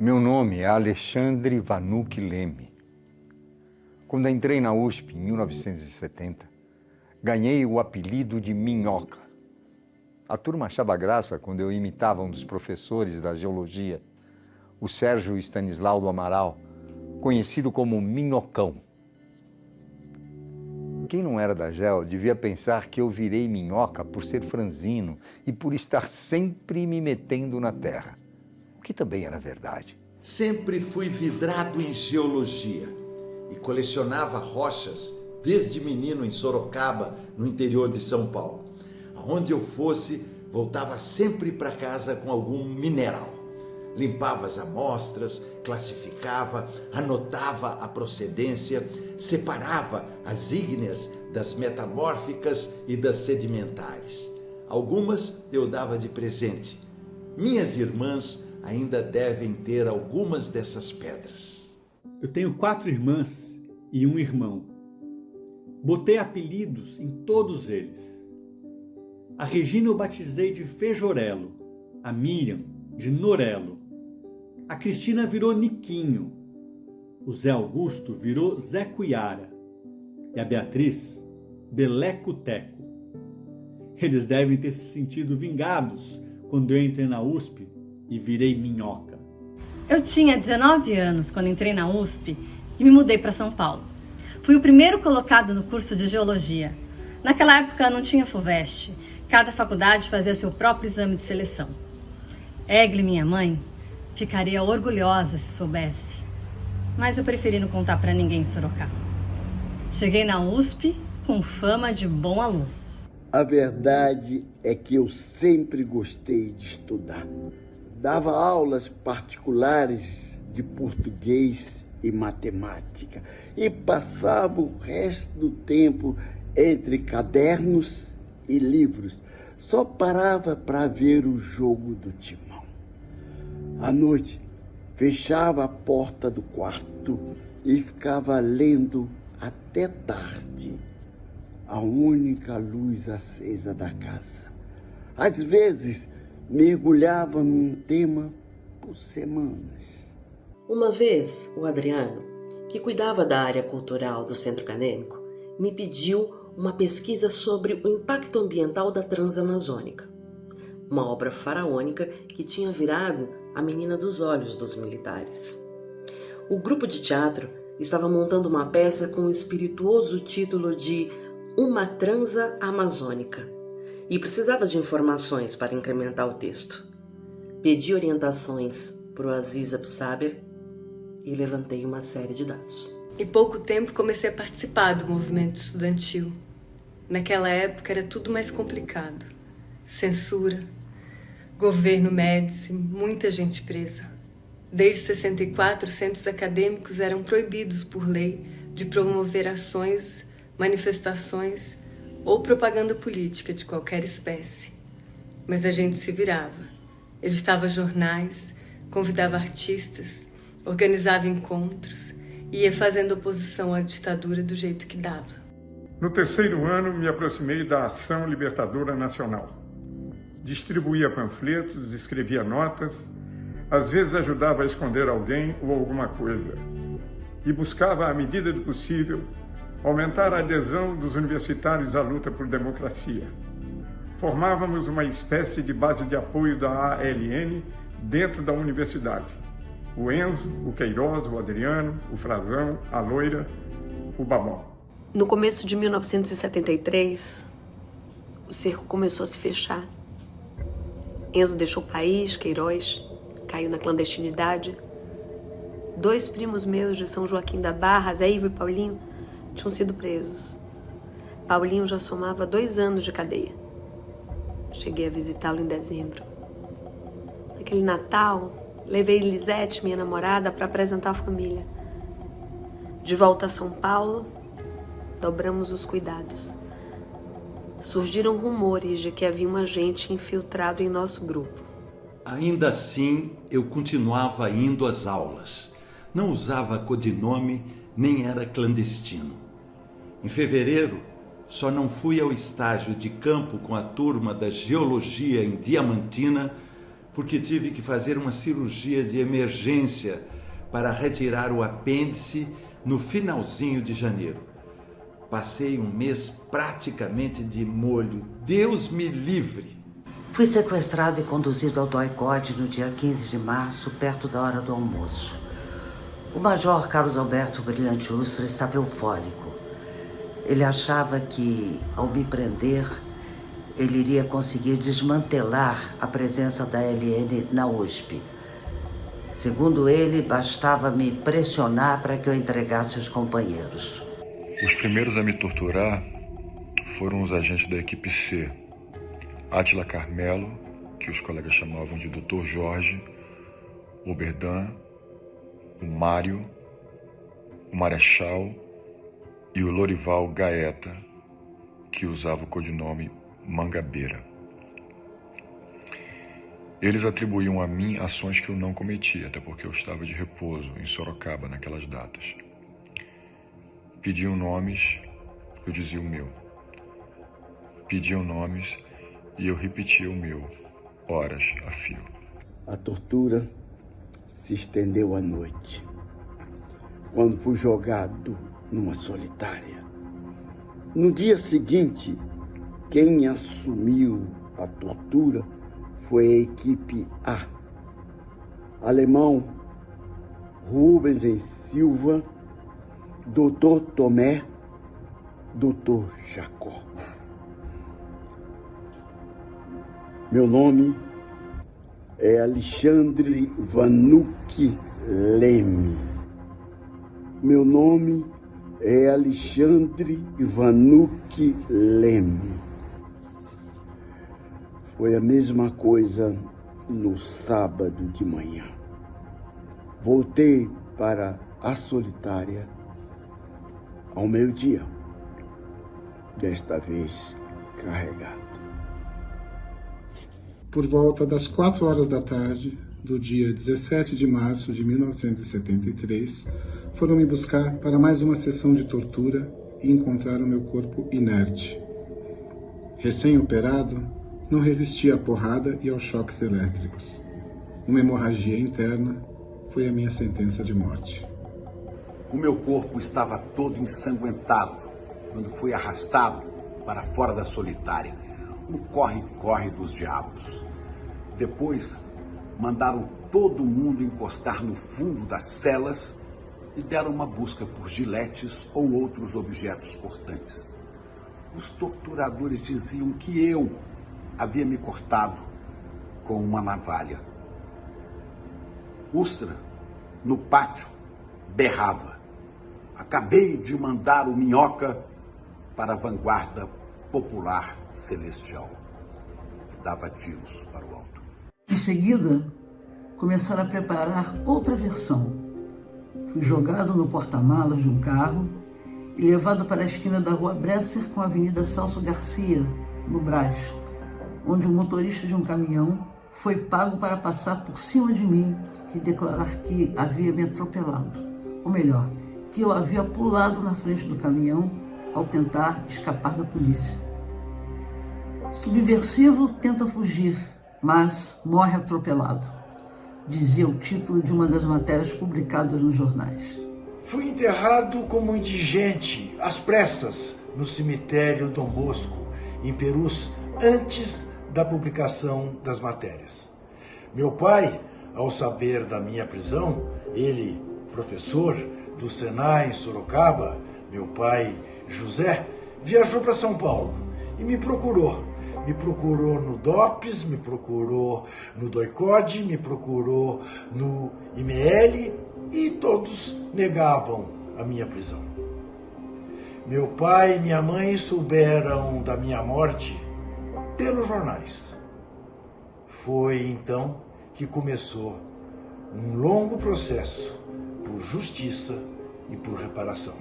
Meu nome é Alexandre Vanucchi Leme. Quando entrei na USP em 1970, ganhei o apelido de Minhoca. A turma achava graça quando eu imitava um dos professores da geologia, o Sérgio Stanislau do Amaral, conhecido como Minhocão. Quem não era da GEL devia pensar que eu virei minhoca por ser franzino e por estar sempre me metendo na terra, o que também era verdade. Sempre fui vidrado em geologia e colecionava rochas desde menino em Sorocaba, no interior de São Paulo. Aonde eu fosse, voltava sempre para casa com algum mineral. Limpava as amostras, classificava, anotava a procedência, separava as ígneas das metamórficas e das sedimentares. Algumas eu dava de presente. Minhas irmãs ainda devem ter algumas dessas pedras. Eu tenho 4 irmãs e um irmão. Botei apelidos em todos eles. A Regina eu batizei de Fejorelo, a Miriam de Norelo. A Cristina virou Niquinho, o Zé Augusto virou Zé Cuiara e a Beatriz, Beleco Teco. Eles devem ter se sentido vingados quando eu entrei na USP e virei minhoca. Eu tinha 19 anos quando entrei na USP e me mudei para São Paulo. Fui o primeiro colocado no curso de Geologia. Naquela época não tinha FUVEST, cada faculdade fazia seu próprio exame de seleção. Egli, minha mãe, ficaria orgulhosa se soubesse, mas eu preferi não contar para ninguém em Sorocaba. Cheguei na USP com fama de bom aluno. A verdade é que eu sempre gostei de estudar. Dava aulas particulares de português e matemática e passava o resto do tempo entre cadernos e livros. Só parava para ver o jogo do Timão. À noite, fechava a porta do quarto e ficava lendo até tarde, a única luz acesa da casa. Às vezes, mergulhava num tema por semanas. Uma vez, o Adriano, que cuidava da área cultural do centro acadêmico, me pediu uma pesquisa sobre o impacto ambiental da Transamazônica, uma obra faraônica que tinha virado a menina dos olhos dos militares. O grupo de teatro estava montando uma peça com o espirituoso título de Uma Transa Amazônica e precisava de informações para incrementar o texto. Pedi orientações para o Aziz Absaber e levantei uma série de dados. Em pouco tempo comecei a participar do movimento estudantil. Naquela época era tudo mais complicado. Censura, governo Médici, muita gente presa. Desde 64, centros acadêmicos eram proibidos por lei de promover ações, manifestações ou propaganda política de qualquer espécie. Mas a gente se virava. Editava jornais, convidava artistas, organizava encontros e ia fazendo oposição à ditadura do jeito que dava. No terceiro ano, me aproximei da Ação Libertadora Nacional. Distribuía panfletos, escrevia notas, às vezes ajudava a esconder alguém ou alguma coisa. E buscava, à medida do possível, aumentar a adesão dos universitários à luta por democracia. Formávamos uma espécie de base de apoio da ALN dentro da universidade. O Enzo, o Queiroz, o Adriano, o Frazão, a Loira, o Babão. No começo de 1973, o cerco começou a se fechar. Enzo deixou o país, Queiroz caiu na clandestinidade. 2 primos meus de São Joaquim da Barra, Zé Ivo e Paulinho, tinham sido presos. Paulinho já somava 2 anos de cadeia. Cheguei a visitá-lo em dezembro. Naquele Natal, levei Lisete, minha namorada, para apresentar a família. De volta a São Paulo, dobramos os cuidados. Surgiram rumores de que havia um agente infiltrado em nosso grupo. Ainda assim, eu continuava indo às aulas. Não usava codinome, nem era clandestino. Em fevereiro, só não fui ao estágio de campo com a turma da Geologia em Diamantina porque tive que fazer uma cirurgia de emergência para retirar o apêndice no finalzinho de janeiro. Passei um mês praticamente de molho. Deus me livre! Fui sequestrado e conduzido ao DOI-CODE no dia 15 de março, perto da hora do almoço. O major Carlos Alberto Brilhante Ustra estava eufórico. Ele achava que, ao me prender, ele iria conseguir desmantelar a presença da LN na USP. Segundo ele, bastava me pressionar para que eu entregasse os companheiros. Os primeiros a me torturar foram os agentes da equipe C. Átila Carmelo, que os colegas chamavam de Dr. Jorge, o Berdan, o Mário, o Marechal e o Lorival Gaeta, que usava o codinome Mangabeira. Eles atribuíam a mim ações que eu não cometi, até porque eu estava de repouso em Sorocaba naquelas datas. Pediam nomes, eu dizia o meu. Pediam nomes e eu repetia o meu, horas a fio. A tortura se estendeu à noite, quando fui jogado numa solitária. No dia seguinte, quem assumiu a tortura foi a equipe A. Alemão Rubens em Silva, Dr. Tomé, Dr. Jacó. Meu nome é Alexandre Vanucchi Leme. Meu nome é Alexandre Vanucchi Leme. Foi a mesma coisa no sábado de manhã. Voltei para a solitária ao meio-dia, desta vez carregado. Por volta das 4 horas da tarde do dia 17 de março de 1973, foram me buscar para mais uma sessão de tortura e encontraram meu corpo inerte. Recém-operado, não resistia à porrada e aos choques elétricos. Uma hemorragia interna foi a minha sentença de morte. O meu corpo estava todo ensanguentado quando fui arrastado para fora da solitária, um corre-corre dos diabos. Depois, mandaram todo mundo encostar no fundo das celas e deram uma busca por giletes ou outros objetos cortantes. Os torturadores diziam que eu havia me cortado com uma navalha. Ustra, no pátio, berrava: acabei de mandar o Minhoca para a vanguarda popular celestial. Dava tiros para o alto. Em seguida, começaram a preparar outra versão. Fui jogado no porta-malas de um carro e levado para a esquina da Rua Bresser com a Avenida Celso Garcia, no Brás, onde o motorista de um caminhão foi pago para passar por cima de mim e declarar que havia me atropelado. Ou melhor, que eu havia pulado na frente do caminhão ao tentar escapar da polícia. Subversivo tenta fugir, mas morre atropelado, dizia o título de uma das matérias publicadas nos jornais. Fui enterrado como indigente, às pressas, no cemitério Dom Bosco, em Perus, antes da publicação das matérias. Meu pai, ao saber da minha prisão, ele, professor do Senai em Sorocaba, meu pai, José, viajou para São Paulo e me procurou. Me procurou no DOPS, me procurou no DOI-CODE, me procurou no IML e todos negavam a minha prisão. Meu pai e minha mãe souberam da minha morte pelos jornais. Foi então que começou um longo processo por justiça e por reparação.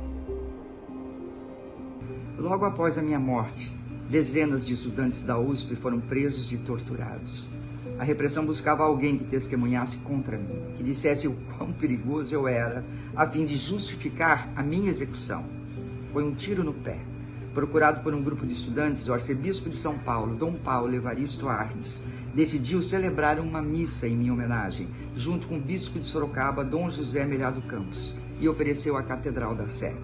Logo após a minha morte, dezenas de estudantes da USP foram presos e torturados. A repressão buscava alguém que testemunhasse contra mim, que dissesse o quão perigoso eu era, a fim de justificar a minha execução. Foi um tiro no pé, Procurado por um grupo de estudantes, o arcebispo de São Paulo, Dom Paulo Evaristo Arnes, decidiu celebrar uma missa em minha homenagem, junto com o bispo de Sorocaba, Dom José Melhado Campos, e ofereceu a Catedral da Sé.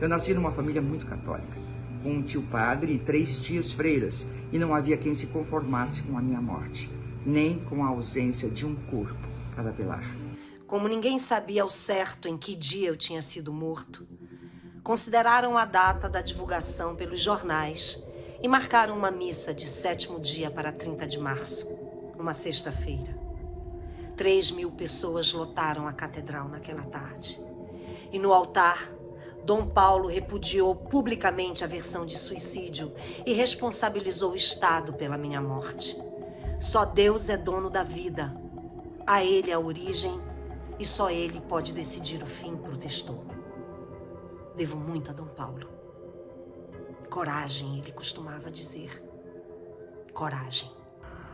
Eu nasci numa família muito católica, com um tio padre e 3 tias freiras, e não havia quem se conformasse com a minha morte, nem com a ausência de um corpo para velar. Como ninguém sabia ao certo em que dia eu tinha sido morto, consideraram a data da divulgação pelos jornais e marcaram uma missa de 7º dia para 30 de março, uma sexta-feira. 3.000 pessoas lotaram a catedral naquela tarde. E no altar, Dom Paulo repudiou publicamente a versão de suicídio e responsabilizou o Estado pela minha morte. Só Deus é dono da vida. A Ele a origem e só Ele pode decidir o fim, protestou. Devo muito a Dom Paulo. Coragem, ele costumava dizer. Coragem.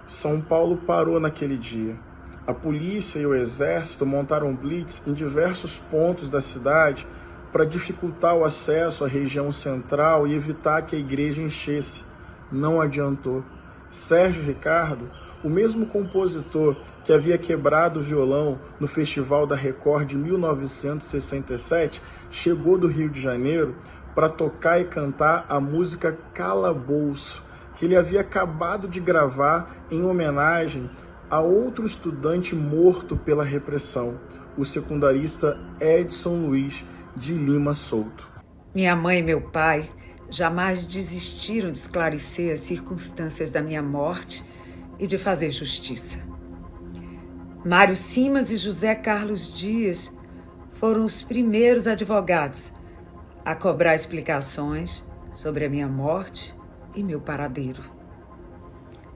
São Paulo parou naquele dia. A polícia e o exército montaram blitz em diversos pontos da cidade para dificultar o acesso à região central e evitar que a igreja enchesse. Não adiantou. Sérgio Ricardo, o mesmo compositor que havia quebrado o violão no Festival da Record de 1967, chegou do Rio de Janeiro para tocar e cantar a música Calabouço, que ele havia acabado de gravar em homenagem a outro estudante morto pela repressão, o secundarista Edson Luiz de Lima Souto. Minha mãe e meu pai jamais desistiram de esclarecer as circunstâncias da minha morte e de fazer justiça. Mário Simas e José Carlos Dias foram os primeiros advogados a cobrar explicações sobre a minha morte e meu paradeiro.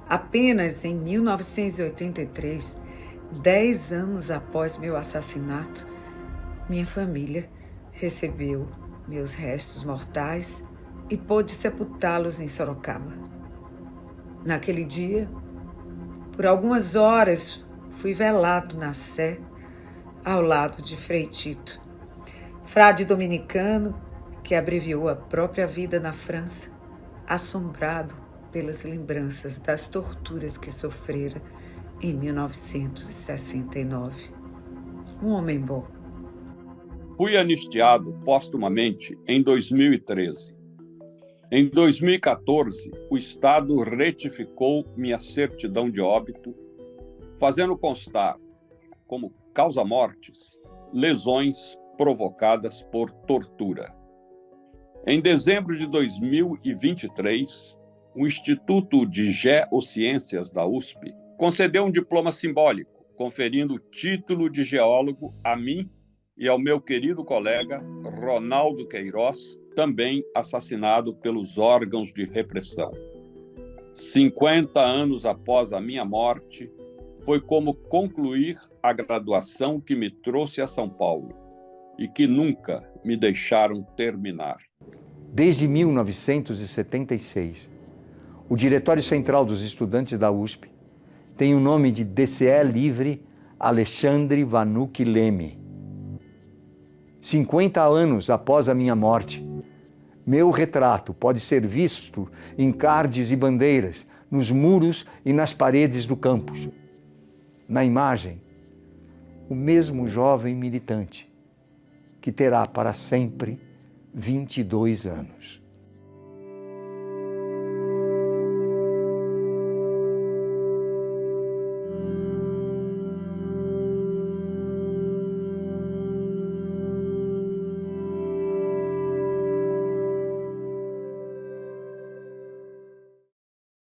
Apenas em 1983, 10 anos após meu assassinato, minha família recebeu meus restos mortais e pôde sepultá-los em Sorocaba. Naquele dia, por algumas horas, fui velado na Sé, ao lado de Frei Tito, frade dominicano que abreviou a própria vida na França, assombrado pelas lembranças das torturas que sofrera em 1969. Um homem bom. Fui anistiado postumamente em 2013. Em 2014, o Estado retificou minha certidão de óbito, fazendo constar como causa-mortes lesões provocadas por tortura. Em dezembro de 2023, o Instituto de Geociências da USP concedeu um diploma simbólico, conferindo o título de geólogo a mim e ao meu querido colega Ronaldo Queiroz, também assassinado pelos órgãos de repressão. 50 anos após a minha morte, foi como concluir a graduação que me trouxe a São Paulo e que nunca me deixaram terminar. Desde 1976, o Diretório Central dos Estudantes da USP tem o nome de DCE Livre Alexandre Vanucchi Leme. 50 anos após a minha morte, meu retrato pode ser visto em cardes e bandeiras, nos muros e nas paredes do campus. Na imagem, o mesmo jovem militante, que terá para sempre 22 anos.